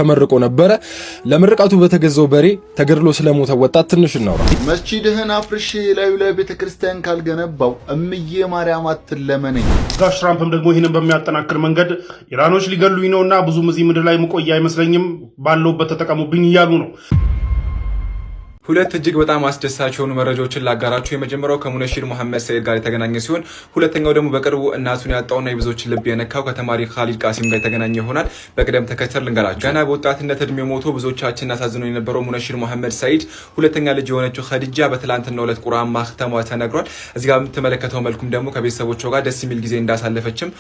ተመርቆ ነበር። ለምርቃቱ በተገዛው በሬ ተገድሎ ስለሞተ ወጣት ትንሽ ነው። መስጂድህን አፍርሼ ላዩ ላይ ቤተክርስቲያን ካልገነባው እምዬ ማርያም አትለመነኝ። ጋሽ ትራምፕም ደግሞ ይህንን በሚያጠናክር መንገድ ኢራኖች ሊገሉኝ ነውና ብዙ እዚህ ምድር ላይ መቆያ አይመስለኝም ባለውበት ተጠቀሙብኝ እያሉ ነው። ሁለት እጅግ በጣም አስደሳች የሆኑ መረጃዎችን ላጋራችሁ። የመጀመሪያው ከሙነሺር መሐመድ ሰይድ ጋር የተገናኘ ሲሆን ሁለተኛው ደግሞ በቅርቡ እናቱን ያጣውና የብዙዎችን ልብ የነካው ከተማሪ ኻሊድ ቃሲም ጋር የተገናኘ ይሆናል። በቅደም ተከተል ልንገራችሁ። ገና በወጣትነት እድሜ ሞቶ ብዙዎቻችን አሳዝኖ የነበረው ሙነሺር መሐመድ ሰይድ ሁለተኛ ልጅ የሆነችው ኸዲጃ በትላንትናው ዕለት ቁርአን ማህተሟ ተነግሯል። እዚህ ጋር የምትመለከተው መልኩም ደግሞ ከቤተሰቦቿ ጋር ደስ የሚል ጊዜ እንዳሳለፈችም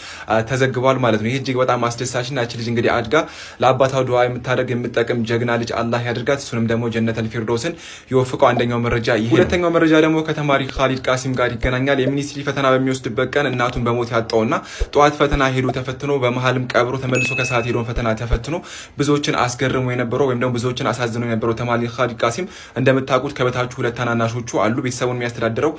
ተዘግቧል ማለት ነው። ይህ እጅግ በጣም አስደሳችና እቺ ልጅ እንግዲህ አድጋ ለአባቷ ዱዓ የምታደርግ የምትጠቅም ጀግና ልጅ አላህ ያድርጋት። እሱንም ደግሞ ጀነተል ፊርዶስን ይወፍቀው። አንደኛው መረጃ ይሄ። ሁለተኛው መረጃ ደግሞ ከተማሪ ኻሊድ ቃሲም ጋር ይገናኛል። የሚኒስትሪ ፈተና በሚወስድበት ቀን እናቱን በሞት ያጣውና ጠዋት ፈተና ሄዶ ተፈትኖ በመሃልም ቀብሮ ተመልሶ ከሰዓት ሄዶ ፈተና ተፈትኖ ብዙዎችን አስገርሞ የነበረው ወይም ደግሞ ብዙዎችን አሳዝኖ የነበረው ተማሪ ኻሊድ ቃሲም እንደምታውቁት ከበታቹ ሁለት ታናናሾቹ አሉ። ቤተሰቡን የሚያስተዳድረው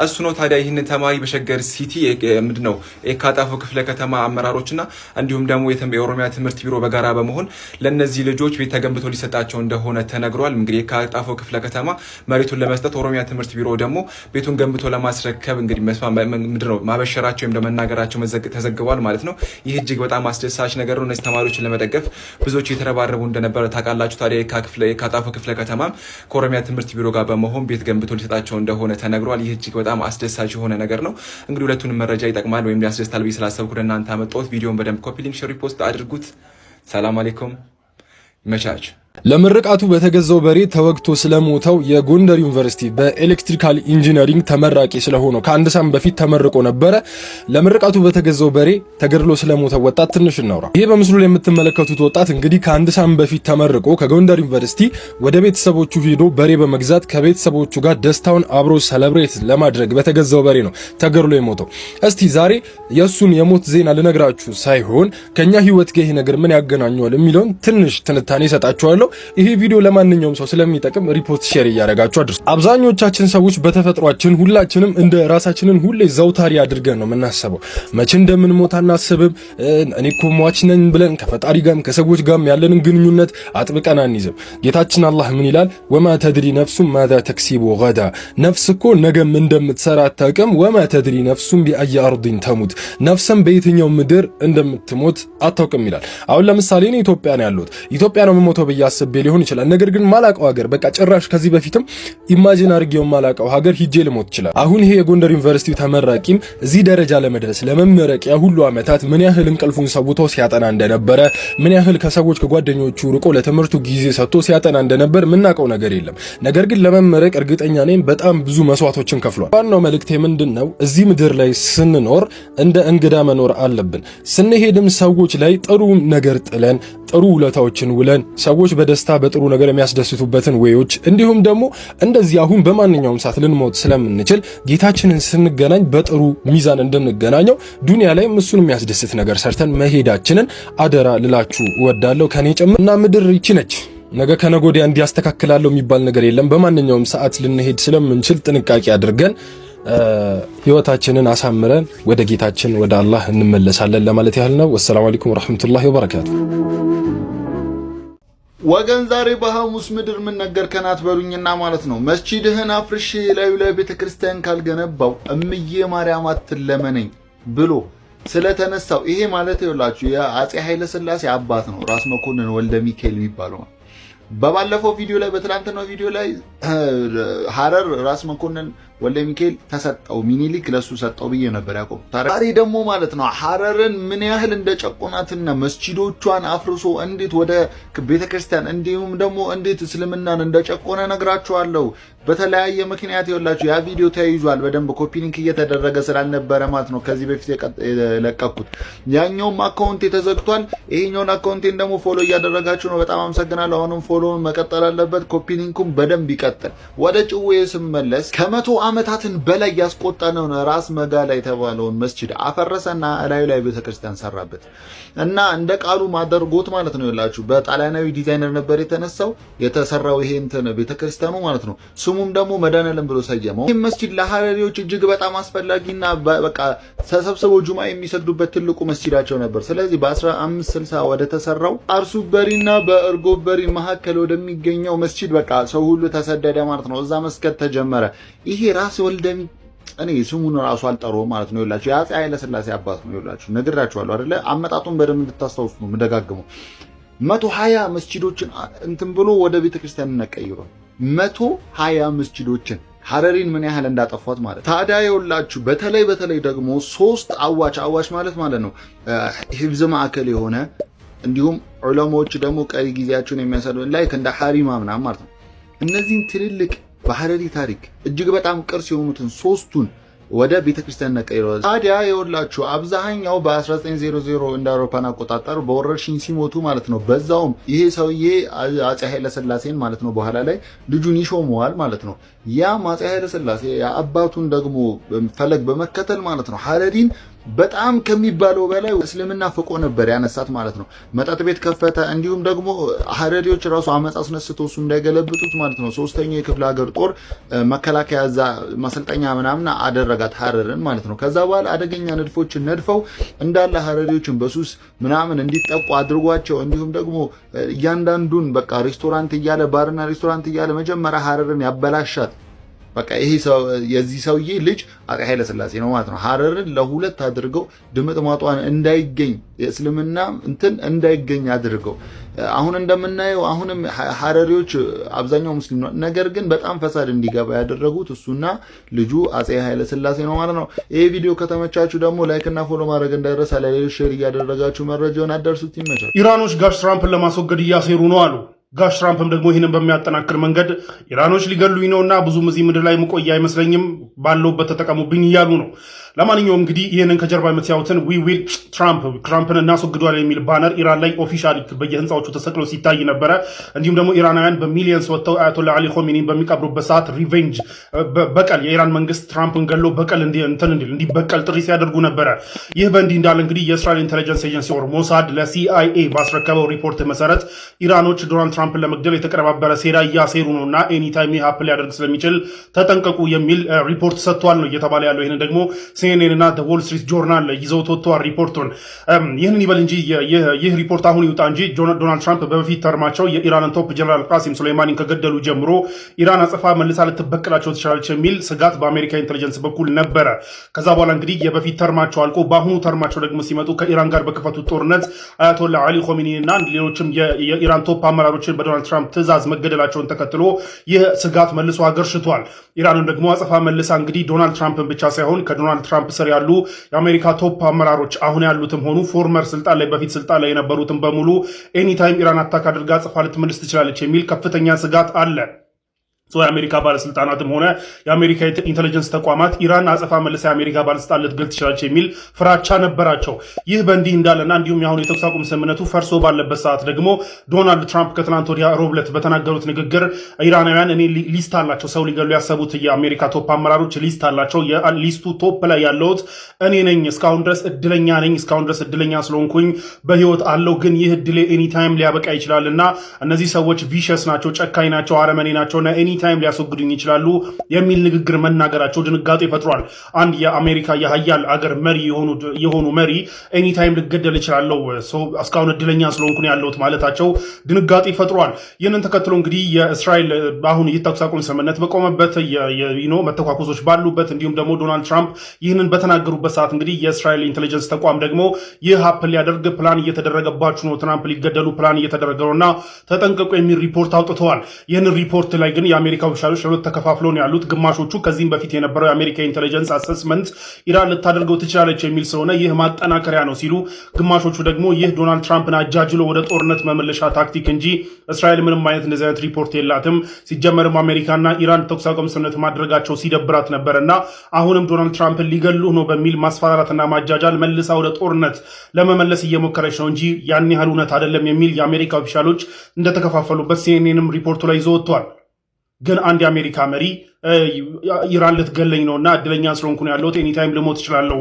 እሱ ነው። ታዲያ ይህንን ተማሪ በሸገር ሲቲ ምንድነው የካጣፎ ክፍለ ከተማ አመራሮችና እንዲሁም ደግሞ የኦሮሚያ ትምህርት ቢሮ በጋራ በመሆን ለነዚህ ልጆች ቤት ተገንብቶ ሊሰጣቸው እንደሆነ ተነግሯል። እንግዲህ የካጣፎ ክፍለ ከተማ መሬቱን ለመስጠት ኦሮሚያ ትምህርት ቢሮ ደግሞ ቤቱን ገንብቶ ለማስረከብ እንግዲህ ምንድነው ማበሸራቸው ወይም መናገራቸው ተዘግቧል ማለት ነው። ይህ እጅግ በጣም አስደሳች ነገር ነው። እነዚህ ተማሪዎችን ለመደገፍ ብዙዎች የተረባረቡ እንደነበረ ታውቃላችሁ። ታዲያ የካጣፎ ክፍለ ከተማም ከኦሮሚያ ትምህርት ቢሮ ጋር በመሆን ቤት ገንብቶ ሊሰጣቸው እንደሆነ ተነግሯል። ይህ እጅግ በጣም አስደሳች የሆነ ነገር ነው። እንግዲህ ሁለቱንም መረጃ ይጠቅማል ወይም ያስደስታል ብዬ ስላሰብኩ ለእናንተ አመጣሁት። ቪዲዮውን በደንብ ኮፒ ሊንክ፣ ሼር፣ ሪፖስት አድርጉት። ሰላም አለይኩም፣ ይመቻችሁ። ለምርቃቱ በተገዛው በሬ ተወግቶ ስለሞተው የጎንደር ዩኒቨርሲቲ በኤሌክትሪካል ኢንጂነሪንግ ተመራቂ ስለሆነው ከአንድ ሳምንት በፊት ተመርቆ ነበረ። ለምርቃቱ በተገዛው በሬ ተገድሎ ስለሞተው ወጣት ትንሽ እናውራ። ይሄ በምስሉ ላይ የምትመለከቱት ወጣት እንግዲህ ከአንድ ሳምንት በፊት ተመርቆ ከጎንደር ዩኒቨርሲቲ ወደ ቤተሰቦቹ ሄዶ በሬ በመግዛት ከቤተሰቦቹ ጋር ደስታውን አብሮ ሰለብሬት ለማድረግ በተገዛው በሬ ነው ተገድሎ የሞተው። እስቲ ዛሬ የሱን የሞት ዜና ልነግራችሁ ሳይሆን ከኛ ህይወት ጋር ይሄ ነገር ምን ያገናኘዋል የሚለውን ትንሽ ትንታኔ ሰጣችኋለሁ። ይሄ ቪዲዮ ለማንኛውም ሰው ስለሚጠቅም ሪፖርት ሼር እያደረጋችሁ አድርሱ። አብዛኞቻችን ሰዎች በተፈጥሯችን ሁላችንም እንደ ራሳችንን ሁሌ ዘውታሪ አድርገን ነው የምናስበው። መቼ እንደምንሞት አናስብም። እኔ እኮ ሟች ነኝ ብለን ከፈጣሪ ጋርም ከሰዎች ጋርም ያለንን ግንኙነት አጥብቀን አንይዝም። ጌታችን አላህ ምን ይላል? ወማ ተድሪ ነፍሱም ማዛ ተክሲቡ ገዳ። ነፍስ እኮ ነገም እንደምትሰራ አታውቅም። ወማ ተድሪ ነፍሱም ቢአይ አርዲን ተሙት። ነፍስም በየትኛው ምድር እንደምትሞት አታውቅም ይላል። አሁን ለምሳሌ እኔ ኢትዮጵያ ነው ያለሁት። ኢትዮጵያ ነው የምሞተው ብዬ አስቤ ሊሆን ይችላል። ነገር ግን ማላቀው ሀገር በቃ ጭራሽ ከዚህ በፊትም ኢማጂን አድርጌው ማላቀው ሀገር ሂጄ ልሞት ይችላል። አሁን ይሄ የጎንደር ዩኒቨርሲቲ ተመራቂም እዚህ ደረጃ ለመድረስ ለመመረቂያ ሁሉ አመታት ምን ያህል እንቅልፉን ሰውቶ ሲያጠና እንደነበረ፣ ምን ያህል ከሰዎች ከጓደኞቹ ርቆ ለትምህርቱ ጊዜ ሰጥቶ ሲያጠና እንደነበር ምናቀው ነገር የለም። ነገር ግን ለመመረቅ እርግጠኛ ነኝ በጣም ብዙ መስዋዕቶችን ከፍሏል። ዋናው መልእክቴ ምንድነው? እዚህ ምድር ላይ ስንኖር እንደ እንግዳ መኖር አለብን። ስንሄድም ሰዎች ላይ ጥሩ ነገር ጥለን ጥሩ ውለታዎችን ውለን ሰዎች በደስታ በጥሩ ነገር የሚያስደስቱበትን ወዮች እንዲሁም ደግሞ እንደዚህ አሁን በማንኛውም ሰዓት ልንሞት ስለምንችል ጌታችንን ስንገናኝ በጥሩ ሚዛን እንድንገናኘው ዱንያ ላይ እሱን የሚያስደስት ነገር ሰርተን መሄዳችንን አደራ ልላችሁ እወዳለሁ። ከኔ ጭምር እና ምድር ይቺ ነች። ነገ ከነጎዲያ እንዲያስተካክላለሁ የሚባል ነገር የለም። በማንኛውም ሰዓት ልንሄድ ስለምንችል ጥንቃቄ አድርገን ህይወታችንን አሳምረን ወደ ጌታችን ወደ አላህ እንመለሳለን ለማለት ያህል ነው። ወሰላሙ አለይኩም ወራህመቱላሂ ወበረካቱ። ወገን ዛሬ በሐሙስ ምድር ምን ነገር ከናት በሉኝና ማለት ነው። መስጂድህን አፍርሼ ላዩ ላይ ቤተክርስቲያን ካልገነባው እምዬ ማርያም አትለመነኝ ብሎ ስለተነሳው ይሄ ማለት ይኸውላችሁ የአፄ ኃይለ ሥላሴ አባት ነው፣ ራስ መኮንን ወልደ ሚካኤል የሚባለው ነው። በባለፈው ቪዲዮ ላይ በትላንትናው ቪዲዮ ላይ ሐረር ራስ መኮንን ወልደ ሚካኤል ተሰጠው፣ ሚኒሊክ ለሱ ሰጠው ብዬ ነበር ያቆም። ዛሬ ደግሞ ማለት ነው ሐረርን ምን ያህል እንደጨቆናትና መስጂዶቿን አፍርሶ እንዴት ወደ ቤተክርስቲያን እንዲሁም ደግሞ እንዴት እስልምናን እንደጨቆነ ነግራችኋለሁ። በተለያየ ምክንያት ይኸውላችሁ ያ ቪዲዮ ተይዟል። በደንብ ኮፒ ሊንክ እየተደረገ ስላልነበረ ማለት ነው ከዚህ በፊት የለቀኩት። ያኛውም አካውንት ተዘግቷል። ይሄኛውን አካውንቴን ደግሞ ፎሎ እያደረጋችሁ ነው። በጣም አመሰግናለሁ። አሁንም ፎሎውን መቀጠል አለበት። ኮፒ ሊንኩም በደንብ ይቀጥል። ወደ ጭዌ ስመለስ ከ100 ዓመታትን በላይ ያስቆጠረውን ራስ መጋላ የተባለውን መስጂድ አፈረሰና ላዩ ላይ ቤተክርስቲያን ሰራበት እና እንደ ቃሉ ማደርጎት ማለት ነው ይላችሁ በጣሊያናዊ ዲዛይነር ነበር የተሰራው ይሄ እንትን ቤተክርስቲያኑ ማለት ነው። ስሙም ደግሞ መድኃኔዓለም ብሎ ሰየመው። ይህ መስጂድ ለሐረሪዎች እጅግ በጣም አስፈላጊና በቃ ተሰብስበው ጁማ የሚሰግዱበት ትልቁ መስጂዳቸው ነበር። ስለዚህ በ1560 ወደ ተሰራው አርሱበሪና በእርጎበሪ መካከል ወደሚገኘው መስጂድ በቃ ሰው ሁሉ ተሰደደ ማለት ነው። እዛ መስገድ ተጀመረ። ይሄ ራስ ወልደሚ እኔ ስሙን ራሱ አልጠራውም ማለት ነው ይላችሁ የአፄ ኃይለ ሥላሴ አባት ነው ይላችሁ ነግራችኋለሁ አይደለ? አመጣጡን በደንብ እንድታስታውሱ ነው የምደጋግመው። 120 መስጂዶችን እንትን ብሎ ወደ ቤተክርስቲያንነት ቀይሯል። 120 መስጂዶችን ሐረሪን ምን ያህል እንዳጠፏት ማለት ታዲያ ይኸውላችሁ በተለይ ደግሞ 3 አዋች ማለት ነው ሂፍዝ ማዕከል የሆነ እንዲሁም ዑለማዎች ደግሞ ቀሪ ጊዜያቸውን የሚያሳልፉ ላይክ እንደ ሐሪማ ምናምን ማለት ነው። እነዚህን ትልልቅ በሐረሪ ታሪክ እጅግ በጣም ቅርስ የሆኑትን 3ቱን ወደ ቤተክርስቲያን ነቀይሯል። ታዲያ ይኸውላችሁ አብዛኛው በ1900 እንደ አውሮፓን አቆጣጠር በወረርሽኝ ሲሞቱ ማለት ነው። በዛውም ይሄ ሰውዬ አፄ ኃይለ ሥላሴን ማለት ነው በኋላ ላይ ልጁን ይሾመዋል ማለት ነው። ያም አፄ ኃይለ ሥላሴ አባቱን ደግሞ ፈለግ በመከተል ማለት ነው ሐረሪን በጣም ከሚባለው በላይ እስልምና ፍቆ ነበር ያነሳት ማለት ነው። መጠጥ ቤት ከፈተ። እንዲሁም ደግሞ ሐረሪዎች ራሱ አመጽ አስነስተው እሱ እንዳይገለብጡት ማለት ነው 3ኛው የክፍለ ሀገር ጦር መከላከያ እዛ ማሰልጠኛ ምናምን አደረጋት ሐረርን ማለት ነው። ከዛ በኋላ አደገኛ ንድፎችን ነድፈው እንዳለ ሐረሪዎችን በሱስ ምናምን እንዲጠቁ አድርጓቸው እንዲሁም ደግሞ እያንዳንዱን በቃ ሬስቶራንት እያለ ባርና ሬስቶራንት እያለ መጀመሪያ ሐረርን ያበላሻት በቃ ይሄ ሰው የዚህ ሰውዬ ልጅ አፄ ኃይለ ሥላሴ ነው ማለት ነው። ሐረርን ለሁለት አድርገው ድምጥማጧን እንዳይገኝ የእስልምና እንትን እንዳይገኝ አድርገው አሁን እንደምናየው አሁንም ሐረሪዎች አብዛኛው ሙስሊም ነው። ነገር ግን በጣም ፈሳድ እንዲገባ ያደረጉት እሱና ልጁ አፄ ኃይለ ሥላሴ ነው ማለት ነው። ይሄ ቪዲዮ ከተመቻችሁ ደግሞ ላይክ እና ፎሎ ማድረግ እንዳይረሳ፣ ለሌሎች ሼር እያደረጋችሁ መረጃውን አዳርሱት። ይመቻል። ኢራኖች ጋሽ ትራምፕን ለማስወገድ እያሴሩ ነው አሉ። ጋሽ ትራምፕም ደግሞ ይህንን በሚያጠናክር መንገድ ኢራኖች ሊገሉኝ ነውና ብዙም እዚህ ምድር ላይ መቆያ አይመስለኝም ባለውበት ተጠቀሙብኝ እያሉ ነው። ለማንኛውም እንግዲህ ይህንን ከጀርባ የምትያዩትን ዊ ዊል ትራምፕን እናስወግደዋለን የሚል ባነር ኢራን ላይ ኦፊሻሊ በየህንፃዎቹ ተሰቅሎ ሲታይ ነበረ። እንዲሁም ደግሞ ኢራናውያን በሚሊየንስ ወጥተው አያቶላ አሊ ኾሜኒን በሚቀብሩበት ሰዓት ሪቬንጅ በቀል የኢራን መንግስት ትራምፕን ገሎ በቀል እንዲበቀል ጥሪ ሲያደርጉ ነበረ። ይህ በእንዲህ እንዳለ እንግዲህ የእስራኤል ኢንቴሊጀንስ ኤጀንሲ ወር ሞሳድ ለሲአይኤ ባስረከበው ሪፖርት መሰረት ኢራኖች ዶናልድ ትራምፕን ለመግደል የተቀነባበረ ሴራ እያሴሩ ነው እና ኤኒታይም ይህ ሀፕል ሊያደርግ ስለሚችል ተጠንቀቁ የሚል ሪፖርት ሰጥቷል ነው እየተባለ ያለው። ይህንን ደግሞ ሲኤንኤን እና ዎል ስትሪት ጆርናል ይዘው ወጥተዋል ሪፖርቱን። ይህንን ይበል እንጂ ይህ ሪፖርት አሁን ይውጣ እንጂ ዶናልድ ትራምፕ በፊት ተርማቸው የኢራንን ቶፕ ጀነራል ቃሲም ሱሌይማኒን ከገደሉ ጀምሮ ኢራን አጸፋ መልሳ ልትበቀላቸው ትችላለች የሚል ስጋት በአሜሪካ ኢንቴሊጀንስ በኩል ነበረ። ከዛ በኋላ እንግዲህ የበፊት ተርማቸው አልቆ በአሁኑ ተርማቸው ደግሞ ሲመጡ ከኢራን ጋር በከፈቱት ጦርነት አያቶላ አሊ ኾሜኒ እና ሌሎችም የኢራን ቶፕ አመራሮችን በዶናልድ ትራምፕ ትዕዛዝ መገደላቸውን ተከትሎ ይህ ስጋት መልሶ አገርሽቷል። ኢራንን ደግሞ አጸፋ መልሳ እንግዲህ ዶናልድ ትራምፕን ብቻ ሳይሆን ከዶናልድ ትራምፕ ስር ያሉ የአሜሪካ ቶፕ አመራሮች አሁን ያሉትም ሆኑ ፎርመር ስልጣን ላይ በፊት ስልጣን ላይ የነበሩትም በሙሉ ኤኒታይም ኢራን አታክ አድርጋ አጸፋ ልትመልስ ትችላለች የሚል ከፍተኛ ስጋት አለ። የአሜሪካ ባለስልጣናትም ሆነ የአሜሪካ ኢንቴሊጀንስ ተቋማት ኢራን አጸፋ መልሳ የአሜሪካ ባለስልጣን ልትገል ትችላለች የሚል ፍራቻ ነበራቸው። ይህ በእንዲህ እንዳለና እንዲሁም የአሁኑ የተኩስ አቁም ስምምነቱ ፈርሶ ባለበት ሰዓት ደግሞ ዶናልድ ትራምፕ ከትናንት ወዲያ ሮብ ዕለት በተናገሩት ንግግር ኢራናውያን እኔ ሊስት አላቸው፣ ሰው ሊገሉ ያሰቡት የአሜሪካ ቶፕ አመራሮች ሊስት አላቸው። የሊስቱ ቶፕ ላይ ያለሁት እኔ ነኝ። እስካሁን ድረስ እድለኛ ነኝ። እስካሁን ድረስ እድለኛ ስለሆንኩኝ በህይወት አለው። ግን ይህ እድሌ ኤኒታይም ሊያበቃ ይችላልና እነዚህ ሰዎች ቪሸስ ናቸው፣ ጨካኝ ናቸው፣ አረመኔ ናቸውና ታይም ሊያስወግዱኝ ይችላሉ የሚል ንግግር መናገራቸው ድንጋጤ ፈጥሯል። አንድ የአሜሪካ የሀያል አገር መሪ የሆኑ መሪ ኤኒታይም ልገደል እችላለሁ እስካሁን እድለኛ ስለሆንኩ ነው ያለሁት ማለታቸው ድንጋጤ ፈጥሯል። ይህንን ተከትሎ እንግዲህ የእስራኤል አሁን የተኩስ አቁም ስምምነት በቆመበት መተኳኮሶች ባሉበት እንዲሁም ደግሞ ዶናልድ ትራምፕ ይህንን በተናገሩበት ሰዓት እንግዲህ የእስራኤል ኢንቴሊጀንስ ተቋም ደግሞ ይህ ሀፕል ሊያደርግ ፕላን እየተደረገባችሁ ነው፣ ትራምፕ ሊገደሉ ፕላን እየተደረገ ነውና ተጠንቀቁ የሚል ሪፖርት አውጥተዋል። ይህንን ሪፖርት ላይ ግን የአሜሪካ ኦፊሻሎች ለሁለት ተከፋፍለው ነው ያሉት። ግማሾቹ ከዚህም በፊት የነበረው የአሜሪካ ኢንተለጀንስ አሰስመንት ኢራን ልታደርገው ትችላለች የሚል ስለሆነ ይህ ማጠናከሪያ ነው ሲሉ፣ ግማሾቹ ደግሞ ይህ ዶናልድ ትራምፕን አጃጅሎ ወደ ጦርነት መመለሻ ታክቲክ እንጂ እስራኤል ምንም አይነት እንደዚህ አይነት ሪፖርት የላትም፣ ሲጀመርም አሜሪካና ኢራን ተኩስ አቁም ስምምነት ማድረጋቸው ሲደብራት ነበርና አሁንም ዶናልድ ትራምፕን ሊገሉ ነው በሚል ማስፈራራትና ማጃጃል መልሳ ወደ ጦርነት ለመመለስ እየሞከረች ነው እንጂ ያን ያህል እውነት አይደለም የሚል የአሜሪካ ኦፊሻሎች እንደተከፋፈሉበት ሲኤንኤንም ሪፖርቱ ላይ ይዞ ወጥቷል። ግን አንድ የአሜሪካ መሪ ኢራን ልትገለኝ ነውና እድለኛ ስለሆንኩ ነው ያለሁት ኤኒታይም ልሞት እችላለሁ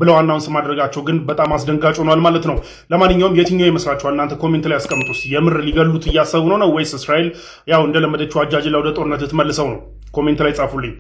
ብለው አናውንስ ማድረጋቸው ግን በጣም አስደንጋጭ ሆኗል ማለት ነው። ለማንኛውም የትኛው ይመስላችኋል? እናንተ ኮሜንት ላይ አስቀምጡ። የምር ሊገሉት እያሰቡ ነው ወይስ እስራኤል ያው እንደለመደችው አጃጅላ ወደ ጦርነት ልትመልሰው ነው? ኮሜንት ላይ ጻፉልኝ።